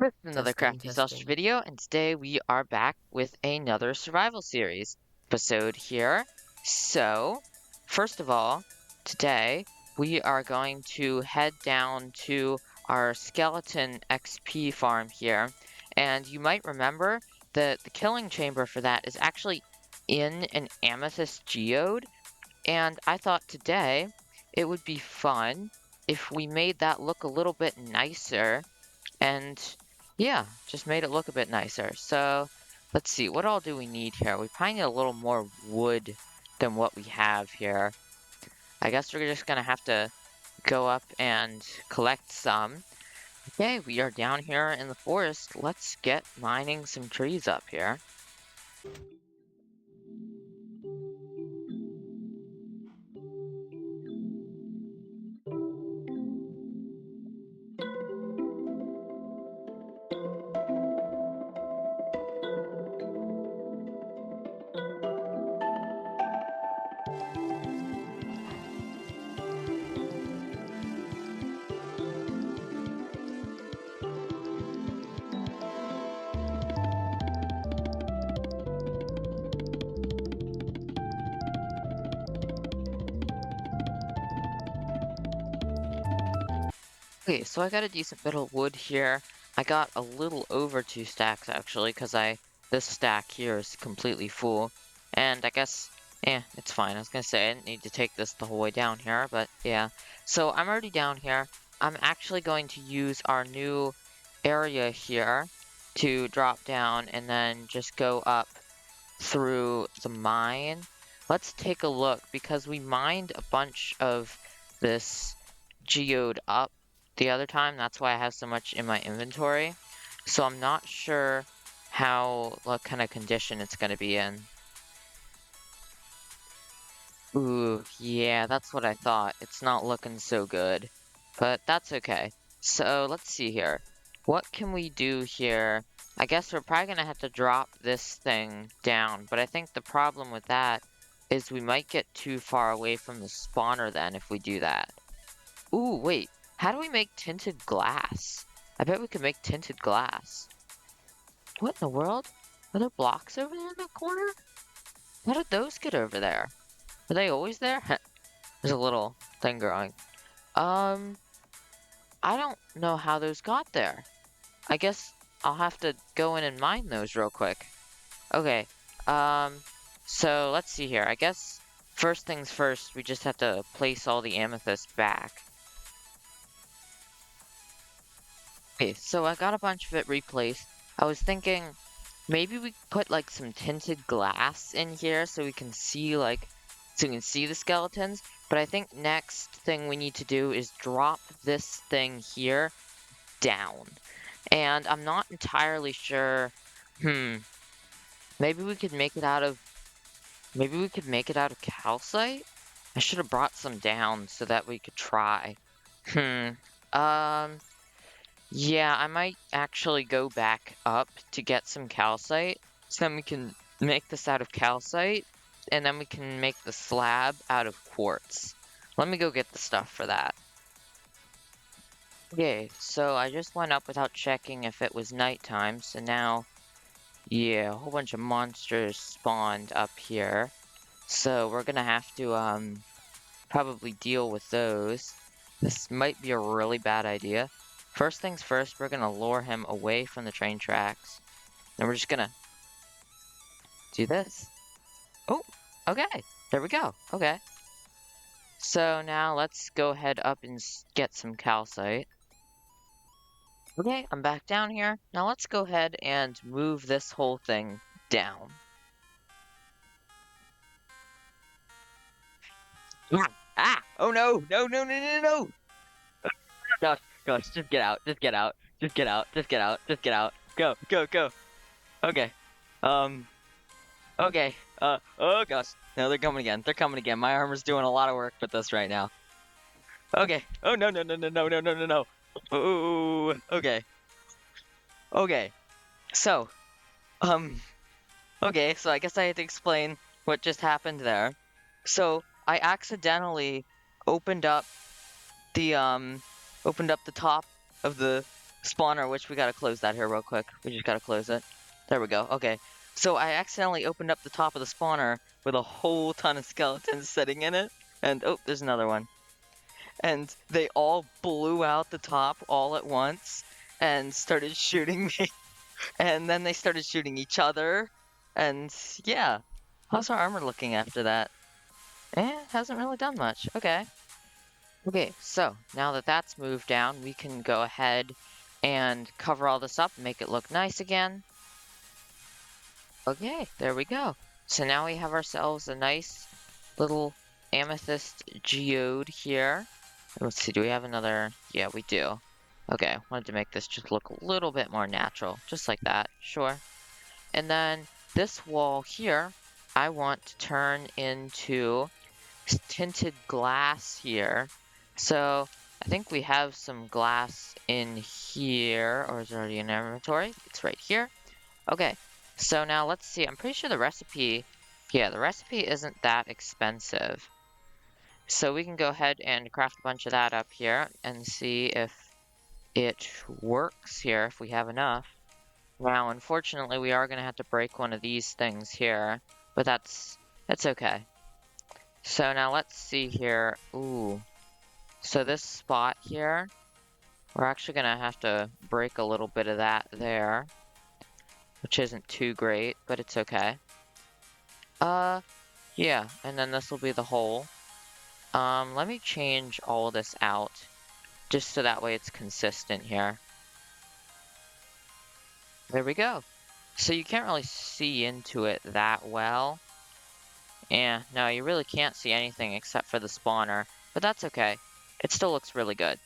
With another Testing, Crafty Sausage testing. video, and today we are back with another survival series episode here. So, first of all, today we are going to head down to our skeleton XP farm here, and you might remember that the killing chamber for that is actually in an amethyst geode, and I thought today it would be fun if we made that look a little bit nicer and yeah, just made it look a bit nicer. So let's see, what all do we need here? We probably need a little more wood than what we have here. I guess we're just gonna have to go up and collect some. Okay, we are down here in the forest. Let's get mining some trees up here. Okay, so I got a decent bit of wood here. I got a little over 2 stacks actually, because this stack here is completely full. And I guess, it's fine. I was gonna say I didn't need to take this the whole way down here, but yeah. So I'm already down here. I'm actually going to use our new area here to drop down and then just go up through the mine. Let's take a look because we mined a bunch of this geode up the other time. That's why I have so much in my inventory. So I'm not sure what kind of condition it's going to be in. Ooh, yeah, that's what I thought. It's not looking so good, but that's okay. So let's see here. What can we do here? I guess we're probably gonna have to drop this thing down, but I think the problem with that is we might get too far away from the spawner then if we do that. Ooh, wait. How do we make tinted glass? I bet we could make tinted glass. What in the world? Are there blocks over there in that corner? How did those get over there? Are they always there? There's a little thing growing. Um, I don't know how those got there. I guess I'll have to go in and mine those real quick. Okay, um, so let's see here. I guess first things first, we just have to place all the amethyst back. Okay, so I got a bunch of it replaced. I was thinking maybe we put like some tinted glass in here so we can see the skeletons. But I think next thing we need to do is drop this thing here down. And I'm not entirely sure. Maybe we could make it out of calcite? I should have brought some down so that we could try. Um, yeah, I might actually go back up to get some calcite. So then we can make this out of calcite, and then we can make the slab out of quartz. Let me go get the stuff for that. Okay, so I just went up without checking if it was nighttime, so now, yeah, a whole bunch of monsters spawned up here. So we're gonna have to, probably deal with those. This might be a really bad idea. First things first, we're gonna lure him away from the train tracks. Then we're just gonna do this. Oh, okay, there we go, okay. So now let's go ahead up and get some calcite. Okay, I'm back down here. Now let's go ahead and move this whole thing down. Ah! Ah! Oh no! No, no, no, no, no! Gosh, gosh, just get out, just get out, just get out, just get out, just get out. Go, go, go. Okay. Um, okay. Oh gosh. No, they're coming again. They're coming again. My armor's doing a lot of work with this right now. Okay. Oh no, no, no, no, no, no, no, no, no. Oh, okay. Okay. So, um, okay, so I guess I had to explain what just happened there. So, I accidentally opened up the opened up the top of the spawner, which we gotta close that here real quick. We just gotta close it. There we go. Okay. So I accidentally opened up the top of the spawner with a whole ton of skeletons sitting in it. And oh, there's another one. And they all blew out the top all at once and started shooting me. And then they started shooting each other. And yeah. How's our armor looking after that? Hasn't really done much. Okay. Okay, so now that that's moved down, we can go ahead and cover all this up, make it look nice again. Okay, there we go. So now we have ourselves a nice little amethyst geode here. Let's see, do we have another? Yeah, we do. Okay, wanted to make this just look a little bit more natural, just like that, sure. And then this wall here, I want to turn into tinted glass here. So I think we have some glass in here, or is it already in our inventory? It's right here. Okay, so now let's see. I'm pretty sure the recipe, yeah, the recipe isn't that expensive. So we can go ahead and craft a bunch of that up here and see if it works here, if we have enough. Now, unfortunately, we are going to have to break one of these things here, but that's okay. So now let's see here. Ooh. So this spot here, we're actually going to have to break a little bit of that there, which isn't too great, but it's okay. Yeah, and then this will be the hole. Let me change all this out, just so that way it's consistent here. There we go. So you can't really see into it that well. Yeah, no, you really can't see anything except for the spawner, but that's okay. It still looks really good.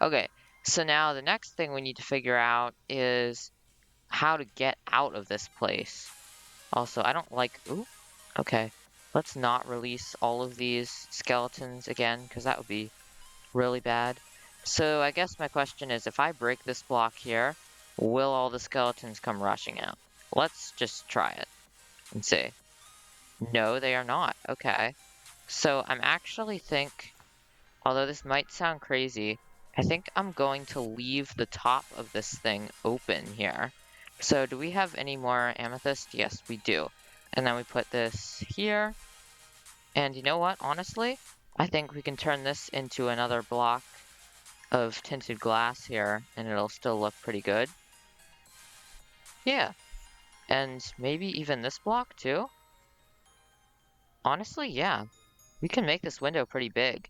Okay, so now the next thing we need to figure out is how to get out of this place. Also, I don't like... Ooh, okay. Let's not release all of these skeletons again, because that would be really bad. So I guess my question is, if I break this block here, will all the skeletons come rushing out? Let's just try it and see. No, they are not. Okay. So I'm actually think, although this might sound crazy, I think I'm going to leave the top of this thing open here. So do we have any more amethyst? Yes, we do. And then we put this here. And you know what? Honestly, I think we can turn this into another block of tinted glass here, and it'll still look pretty good. Yeah. And maybe even this block too? Honestly, yeah. We can make this window pretty big.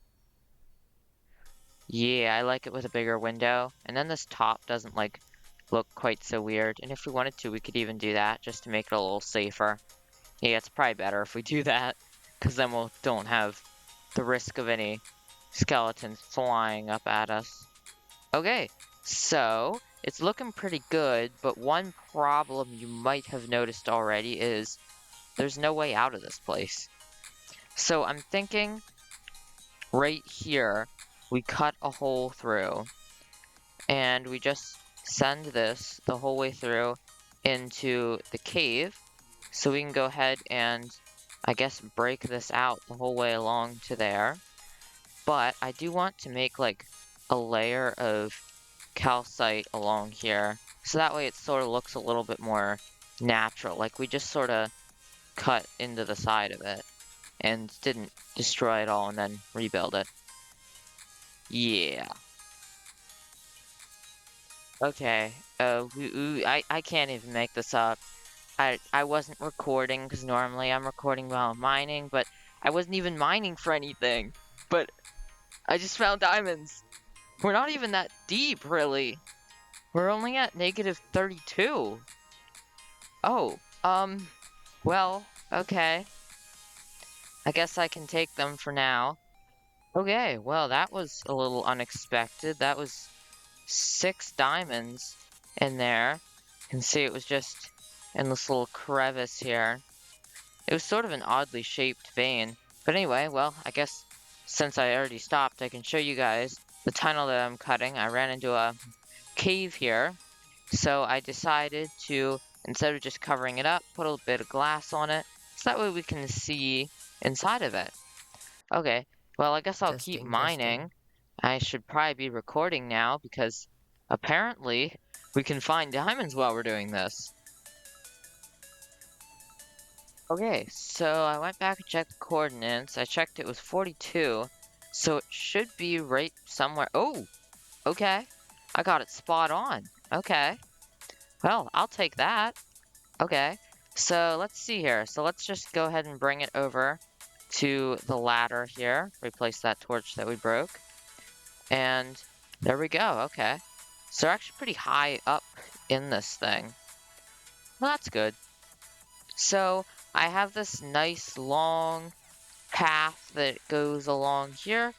Yeah, I like it with a bigger window. And then this top doesn't, like, look quite so weird. And if we wanted to, we could even do that just to make it a little safer. Yeah, it's probably better if we do that, because then we don't have the risk of any skeletons flying up at us. Okay, so it's looking pretty good, but one problem you might have noticed already is there's no way out of this place. So I'm thinking right here, we cut a hole through, and we just send this the whole way through into the cave. So we can go ahead and, I guess, break this out the whole way along to there. But I do want to make, like, a layer of calcite along here. So that way it sort of looks a little bit more natural. Like, we just sort of cut into the side of it and didn't destroy it all and then rebuild it. Yeah. Okay. I can't even make this up. I wasn't recording because normally I'm recording while I'm mining, but I wasn't even mining for anything. But I just found diamonds. We're not even that deep, really. We're only at negative 32. Oh, well, okay. I guess I can take them for now. Okay, well, that was a little unexpected. That was 6 diamonds in there. You can see it was just in this little crevice here. It was sort of an oddly shaped vein. But anyway, well, I guess since I already stopped, I can show you guys the tunnel that I'm cutting. I ran into a cave here, so I decided to, instead of just covering it up, put a bit of glass on it, so that way we can see inside of it. Okay, well, I guess I'll keep Testing, mining. testing. I should probably be recording now because apparently we can find diamonds while we're doing this. Okay, so I went back and checked the coordinates. I checked it was 42, so it should be right somewhere. Oh, okay. I got it spot on. Okay. Well, I'll take that. Okay. So let's see here. So let's just go ahead and bring it over to the ladder here. Replace that torch that we broke. And there we go. Okay. So we're actually pretty high up in this thing. Well, that's good. So I have this nice long path that goes along here,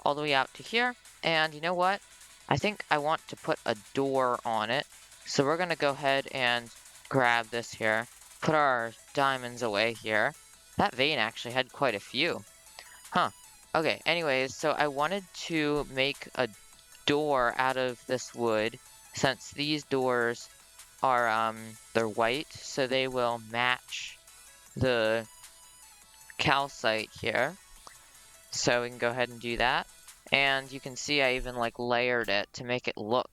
all the way out to here. And you know what? I think I want to put a door on it. So we're going to go ahead and grab this here, put our diamonds away here. That vein actually had quite a few. Huh. Okay, anyways, so I wanted to make a door out of this wood, since these doors are, they're white, so they will match the calcite here. So we can go ahead and do that. And you can see I even like layered it to make it look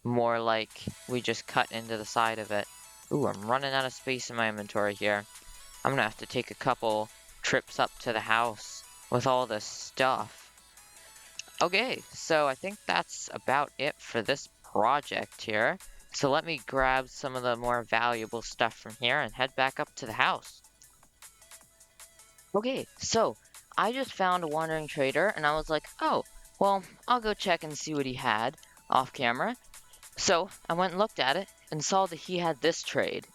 more like we just cut into the side of it. Ooh, I'm running out of space in my inventory here. I'm gonna have to take a couple trips up to the house with all this stuff. Okay, so I think that's about it for this project here. So let me grab some of the more valuable stuff from here and head back up to the house. Okay, so I just found a wandering trader and I was like, oh, well, I'll go check and see what he had off camera. So I went and looked at it and saw that he had this trade.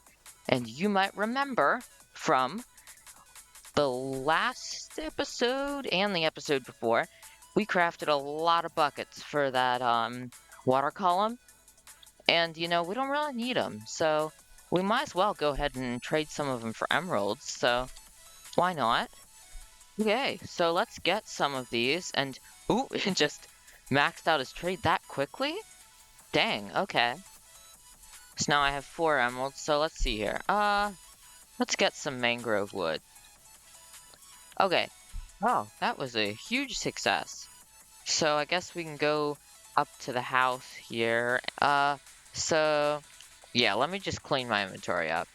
And you might remember from the last episode and the episode before, we crafted a lot of buckets for that water column. And, you know, we don't really need them. So we might as well go ahead and trade some of them for emeralds. So why not? Okay, so let's get some of these. And, ooh, it just maxed out his trade that quickly? Dang, okay. So now I have 4 emeralds, so let's see here. Let's get some mangrove wood. Okay. Oh, that was a huge success. So I guess we can go up to the house here. So yeah, let me just clean my inventory up.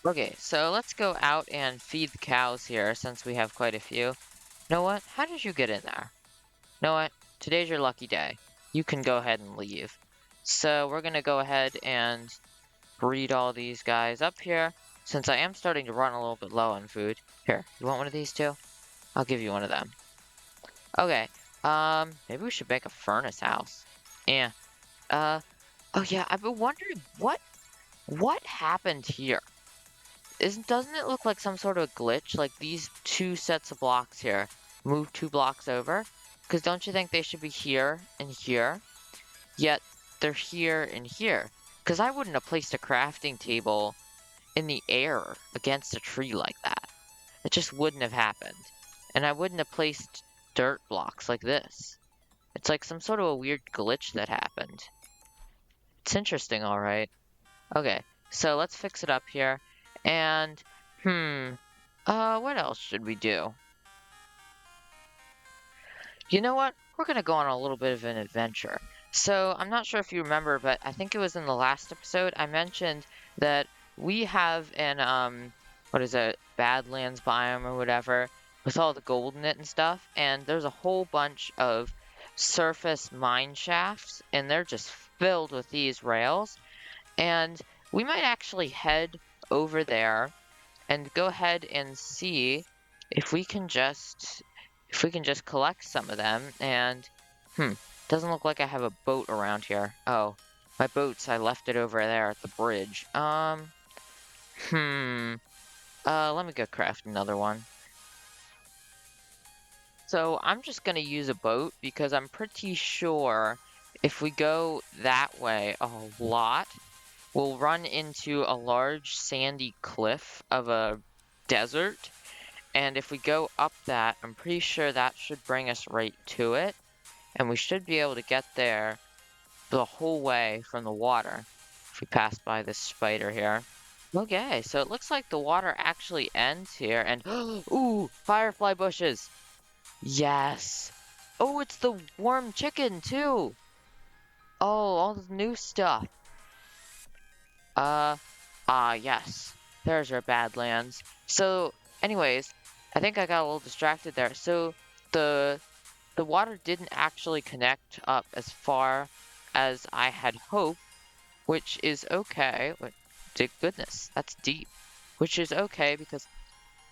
Okay, so let's go out and feed the cows here since we have quite a few. You know what? How did you get in there? You know what? Today's your lucky day. You can go ahead and leave. So we're gonna go ahead and breed all these guys up here, since I am starting to run a little bit low on food. Here, you want one of these too? I'll give you one of them. Okay, maybe we should make a furnace house. Yeah. Oh yeah, I've been wondering what happened here? Doesn't it look like some sort of glitch? Like these 2 sets of blocks here move 2 blocks over? Because don't you think they should be here and here? Yet they're here and here. Because I wouldn't have placed a crafting table in the air against a tree like that. It just wouldn't have happened. And I wouldn't have placed dirt blocks like this. It's like some sort of a weird glitch that happened. It's interesting, alright. Okay, so let's fix it up here. And, what else should we do? You know what? We're gonna go on a little bit of an adventure. So, I'm not sure if you remember, but I think it was in the last episode I mentioned that we have an, what is it, Badlands biome or whatever, with all the gold in it and stuff, and there's a whole bunch of surface mine shafts, and they're just filled with these rails, and we might actually head over there and go ahead and see if we can just collect some of them. And doesn't look like I have a boat around here. Oh, my boats, I left it over there at the bridge. Let me go craft another one. So I'm just gonna use a boat because I'm pretty sure if we go that way a lot, we'll run into a large sandy cliff of a desert. And if we go up that, I'm pretty sure that should bring us right to it. And we should be able to get there the whole way from the water if we pass by this spider here. Okay, so it looks like the water actually ends here. And ooh, firefly bushes. Yes. Oh, it's the warm chicken too. all the new stuff. Yes. There's our Badlands. So, anyways, I think I got a little distracted there. So, the the water didn't actually connect up as far as I had hoped, which is okay. Goodness, that's deep. Which is okay because,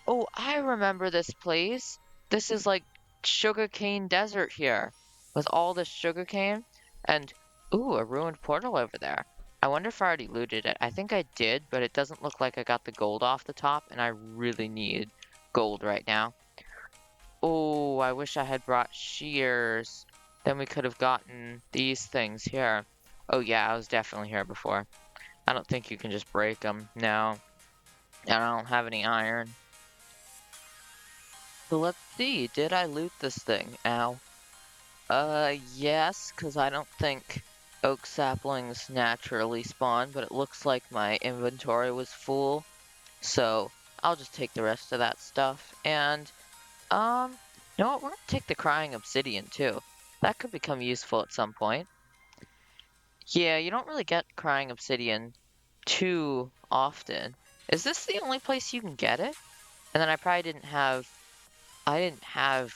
oh, I remember this place. This is like sugarcane desert here with all this sugarcane and, ooh, a ruined portal over there. I wonder if I already looted it. I think I did, but it doesn't look like I got the gold off the top, and I really need gold right now. Oh, I wish I had brought shears. Then we could have gotten these things here. Oh yeah, I was definitely here before. I don't think you can just break them. No, and I don't have any iron. So let's see, did I loot this thing? Ow. Yes, because I don't think oak saplings naturally spawn, but it looks like my inventory was full. So I'll just take the rest of that stuff. And, you know what? We're gonna take the crying obsidian too. That could become useful at some point. Yeah, you don't really get crying obsidian too often. Is this the only place you can get it? And then I didn't have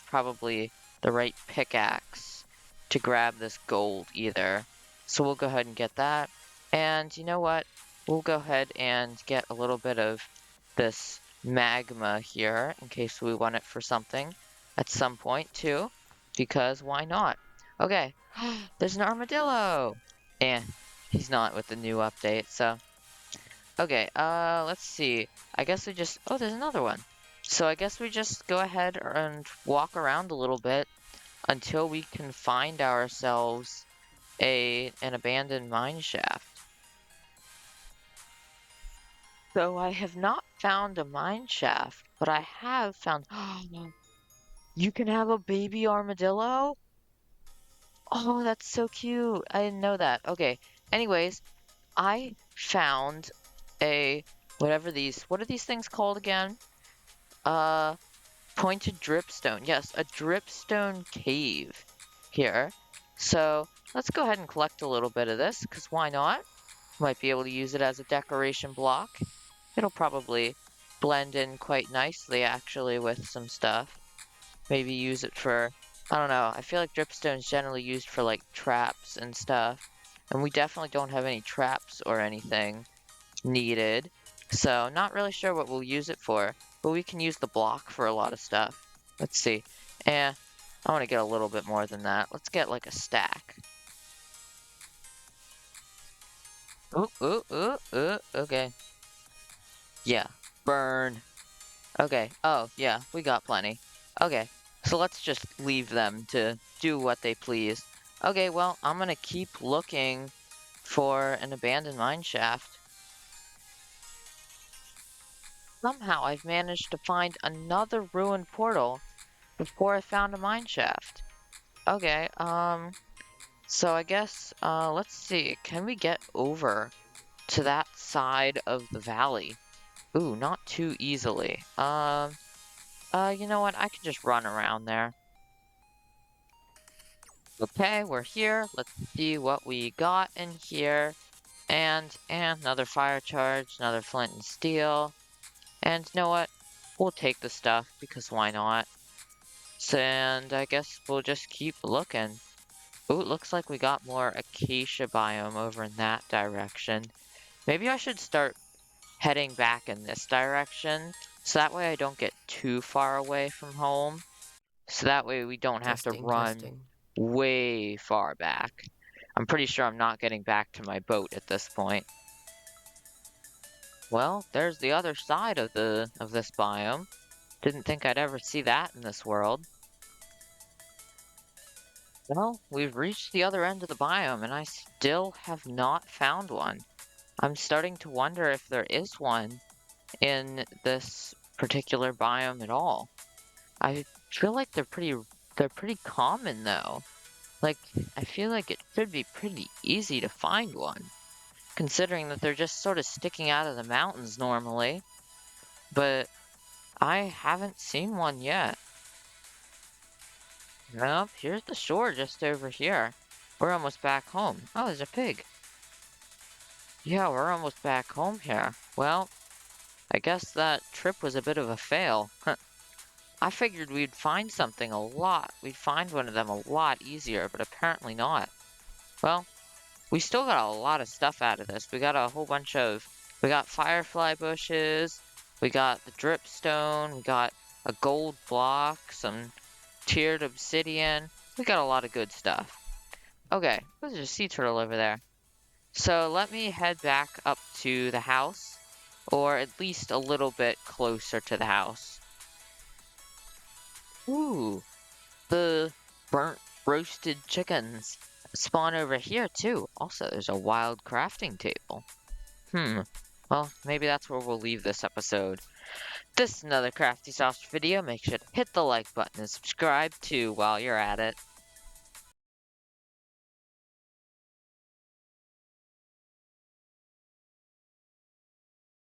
probably the right pickaxe to grab this gold either. So we'll go ahead and get that. And you know what? We'll go ahead and get a little bit of this magma here in case we want it for something at some point too. Because why not? Okay, there's an armadillo! And he's not with the new update, so. Okay, let's see. I guess we just, oh, there's another one. So I guess we just go ahead and walk around a little bit until we can find ourselves an abandoned mine shaft. So I have not found a mine shaft, but I have found, you can have a baby armadillo? Oh, that's so cute. I didn't know that. Okay, anyways, I found what are these things called again? Pointed dripstone. Yes, a dripstone cave here. So let's go ahead and collect a little bit of this, because why not? Might be able to use it as a decoration block. It'll probably blend in quite nicely, actually, with some stuff. Maybe use it for, I don't know, I feel like dripstone is generally used for, like, traps and stuff. And we definitely don't have any traps or anything needed. So not really sure what we'll use it for, but we can use the block for a lot of stuff. Let's see. I want to get a little bit more than that. Let's get like a stack. Okay. Yeah, burn. Okay, oh, yeah, we got plenty. Okay, so let's just leave them to do what they please. Okay, well, I'm gonna keep looking for an abandoned mine shaft. Somehow I've managed to find another ruined portal before I found a mine shaft. Okay, so I guess, let's see, can we get over to that side of the valley? Ooh, not too easily. You know what, I can just run around there. Okay, we're here. Let's see what we got in here. And another fire charge, another flint and steel. And you know what? We'll take the stuff, because why not? And I guess we'll just keep looking. Ooh, it looks like we got more acacia biome over in that direction. Maybe I should start heading back in this direction, so that way I don't get too far away from home. So that way we don't have to run way far back. I'm pretty sure I'm not getting back to my boat at this point. Well, there's the other side of this biome. Didn't think I'd ever see that in this world. Well, we've reached the other end of the biome, and I still have not found one. I'm starting to wonder if there is one in this particular biome at all. I feel like they're pretty common though. Like, I feel like it should be pretty easy to find one, considering that they're just sort of sticking out of the mountains normally. But I haven't seen one yet. Nope, here's the shore just over here. We're almost back home. Oh, there's a pig. Yeah, we're almost back home here. Well, I guess that trip was a bit of a fail. I figured we'd find something we'd find one of them a lot easier, but apparently not. Well, we still got a lot of stuff out of this. We got a whole we got firefly bushes, we got the dripstone, we got a gold block, some tiered obsidian. We got a lot of good stuff. Okay, there's a sea turtle over there. So let me head back up to the house, or at least a little bit closer to the house. Ooh, the burnt roasted chickens spawn over here too. Also, there's a wild crafting table. Well, maybe that's where we'll leave this episode. This is another Crafty Sausage video. Make sure to hit the like button and subscribe too while you're at it.